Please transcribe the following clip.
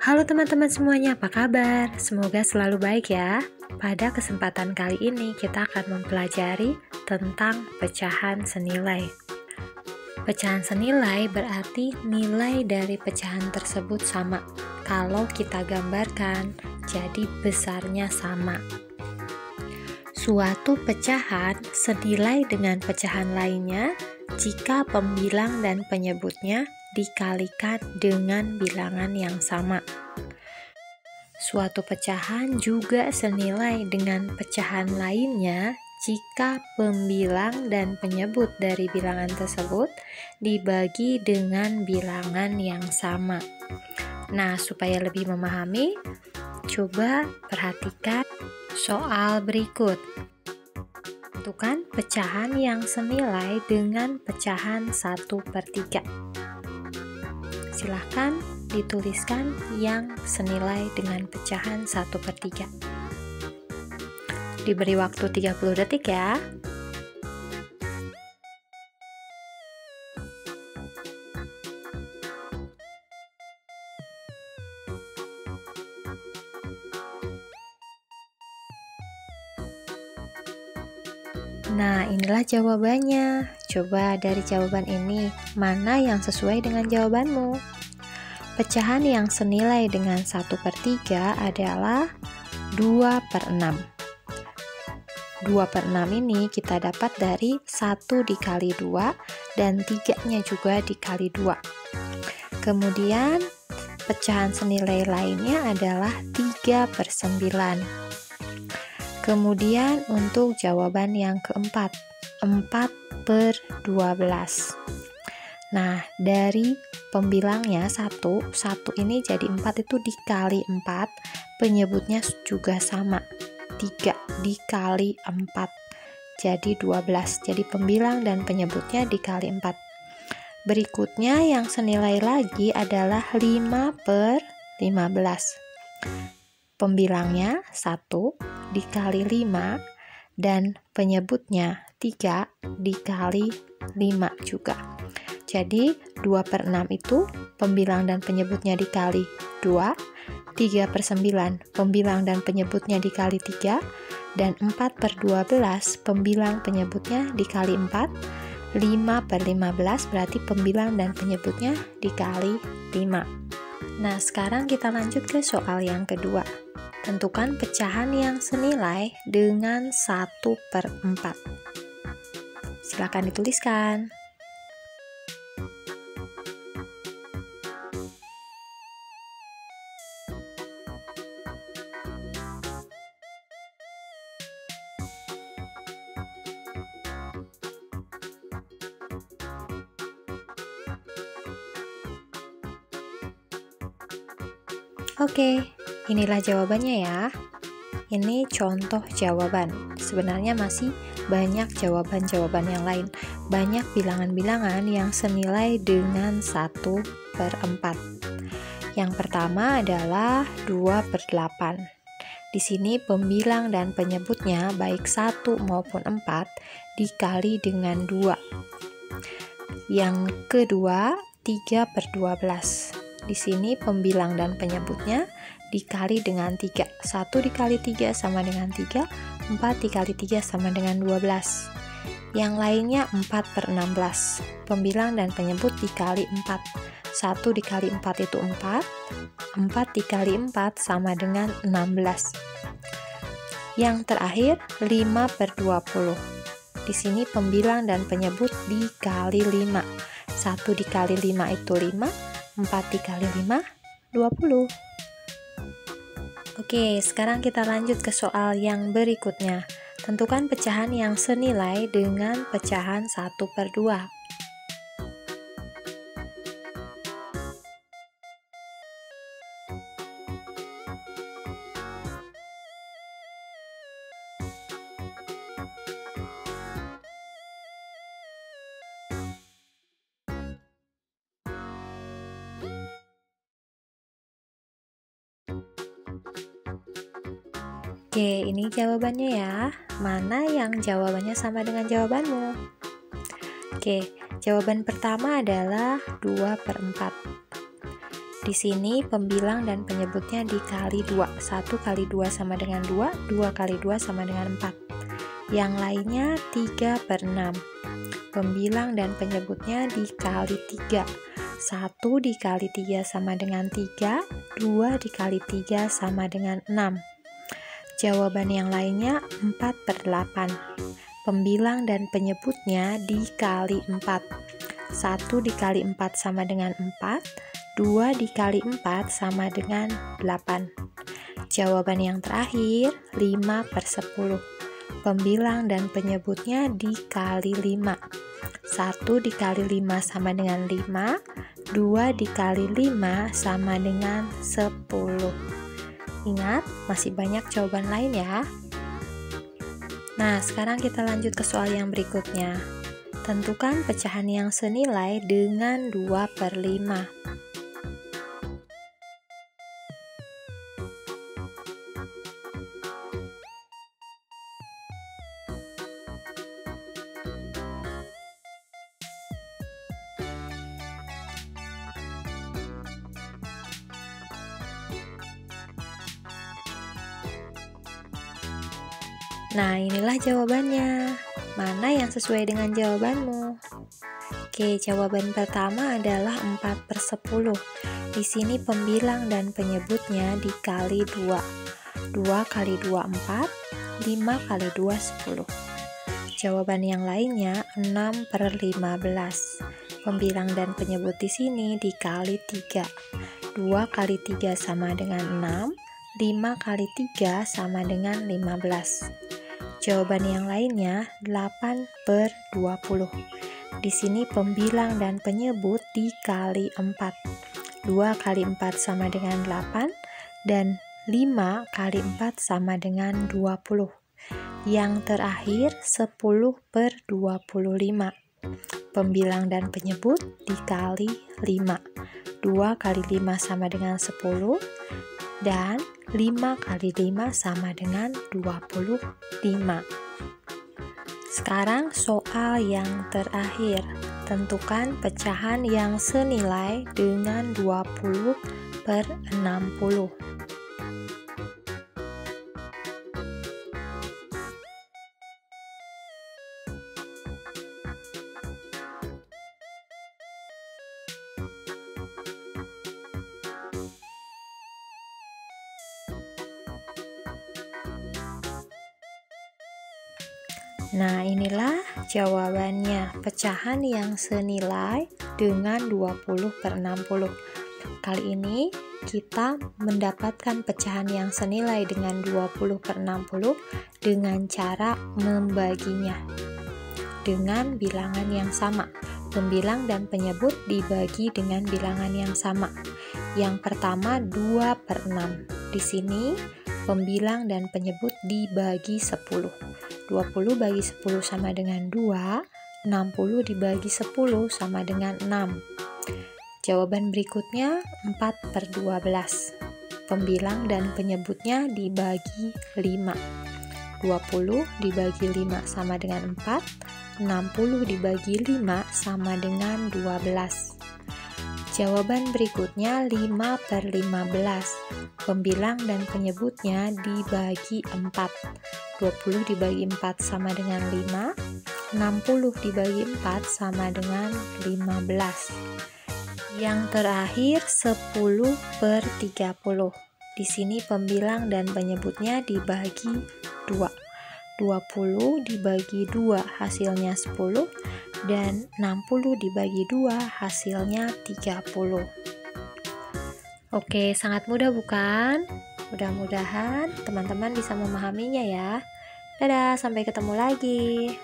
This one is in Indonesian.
Halo teman-teman semuanya, apa kabar? Semoga selalu baik ya. Pada kesempatan kali ini kita akan mempelajari tentang pecahan senilai. Pecahan senilai berarti nilai dari pecahan tersebut sama. Kalau kita gambarkan, jadi besarnya sama. Suatu pecahan senilai dengan pecahan lainnya jika pembilang dan penyebutnya dikalikan dengan bilangan yang sama. Suatu pecahan juga senilai dengan pecahan lainnya jika pembilang dan penyebut dari bilangan tersebut dibagi dengan bilangan yang sama. Nah, supaya lebih memahami, coba perhatikan soal berikut. Tentukan pecahan yang senilai dengan pecahan 1/3. Silahkan dituliskan yang senilai dengan pecahan 1/3. Diberi waktu 30 detik ya. Nah, inilah jawabannya. Coba dari jawaban ini, mana yang sesuai dengan jawabanmu? Pecahan yang senilai dengan 1/3 adalah 2/6. 2/6 ini kita dapat dari 1 dikali 2 dan 3-nya juga dikali 2. Kemudian, pecahan senilai lainnya adalah 3/9. Kemudian untuk jawaban yang keempat, 4/12. Nah, dari pembilangnya 1 ini jadi 4 itu dikali 4, penyebutnya juga sama, 3 dikali 4, jadi 12. Jadi pembilang dan penyebutnya dikali 4. Berikutnya yang senilai lagi adalah 5/15. Pembilangnya 1 dikali 5 dan penyebutnya 3 dikali 5 juga. Jadi 2/6 itu pembilang dan penyebutnya dikali 2, 3/9 pembilang dan penyebutnya dikali 3, dan 4/12 pembilang penyebutnya dikali 4, 5/15 berarti pembilang dan penyebutnya dikali 5. Nah, sekarang kita lanjut ke soal yang kedua. Tentukan pecahan yang senilai dengan 1/4. Silakan dituliskan. Oke, inilah jawabannya ya. Ini contoh jawaban. Sebenarnya masih banyak jawaban-jawaban yang lain. Banyak bilangan-bilangan yang senilai dengan 1/4. Yang pertama adalah 2/8. Di sini pembilang dan penyebutnya baik 1 maupun 4 dikali dengan 2. Yang kedua, 3/12. Di sini pembilang dan penyebutnya dikali dengan 3. 1 dikali 3 sama dengan 3, 4 dikali 3 sama dengan 12. Yang lainnya 4/16. Pembilang dan penyebut dikali 4. 1 dikali 4 itu 4, 4 dikali 4 sama dengan 16. Yang terakhir 5/20. Di sini pembilang dan penyebut dikali 5. 1 dikali 5 itu 5, 4 dikali 5, 20. Oke, sekarang kita lanjut ke soal yang berikutnya. Tentukan pecahan yang senilai dengan pecahan 1/2. Oke, ini jawabannya ya. Mana yang jawabannya sama dengan jawabanmu? Oke, jawaban pertama adalah 2/4. Di sini pembilang dan penyebutnya dikali 2. 1 kali 2 sama dengan 2, 2 kali 2 sama dengan 4. Yang lainnya 3/6. Pembilang dan penyebutnya dikali 3. 1 dikali 3 sama dengan 3, 2 dikali 3 sama dengan 6. Jawaban yang lainnya 4/8. Pembilang dan penyebutnya dikali 4. 1 dikali 4 sama dengan 4, 2 dikali 4 sama dengan 8. Jawaban yang terakhir 5/10. Pembilang dan penyebutnya dikali 5. 1 dikali 5 sama dengan 5, 2 dikali 5 sama dengan 10. Ingat, masih banyak jawaban lain ya. Nah, sekarang kita lanjut ke soal yang berikutnya. Tentukan pecahan yang senilai dengan 2/5. Nah, inilah jawabannya. Mana yang sesuai dengan jawabanmu? Oke, jawaban pertama adalah 4/10. Di sini pembilang dan penyebutnya dikali 2. 2 kali 2 4, 5 kali 2 10. Jawaban yang lainnya 6/15. Pembilang dan penyebut di sini dikali 3. 2 kali 3 sama dengan 6, 5 kali 3 sama dengan 15. Jawaban yang lainnya 8/20. Di sini pembilang dan penyebut dikali 4. 2 kali 4 sama dengan 8 dan 5 kali 4 sama dengan 20. Yang terakhir 10/25. Pembilang dan penyebut dikali 5. 2 kali 5 sama dengan 10 dan 5 kali 5 sama dengan 25. Sekarang soal yang terakhir. Tentukan pecahan yang senilai dengan 20/60. Nah, inilah jawabannya, pecahan yang senilai dengan 20/60. Kali ini kita mendapatkan pecahan yang senilai dengan 20/60 dengan cara membaginya dengan bilangan yang sama. Pembilang dan penyebut dibagi dengan bilangan yang sama. Yang pertama 2/6. Di sini pembilang dan penyebut dibagi 10. 20 bagi 10 sama dengan 2, 60 dibagi 10 sama dengan 6. Jawaban berikutnya 4/12. Pembilang dan penyebutnya dibagi 5. 20 dibagi 5 sama dengan 4, 60 dibagi 5 sama dengan 12. Jawaban berikutnya 5/15. Pembilang dan penyebutnya dibagi 4. 20 dibagi 4 sama dengan 5, 60 dibagi 4 sama dengan 15. Yang terakhir 10/30. Di sini pembilang dan penyebutnya dibagi 2. 20 dibagi 2 hasilnya 10 dan 60 dibagi 2 hasilnya 30. Oke, sangat mudah bukan? Mudah-mudahan teman-teman bisa memahaminya ya. Dadah, sampai ketemu lagi.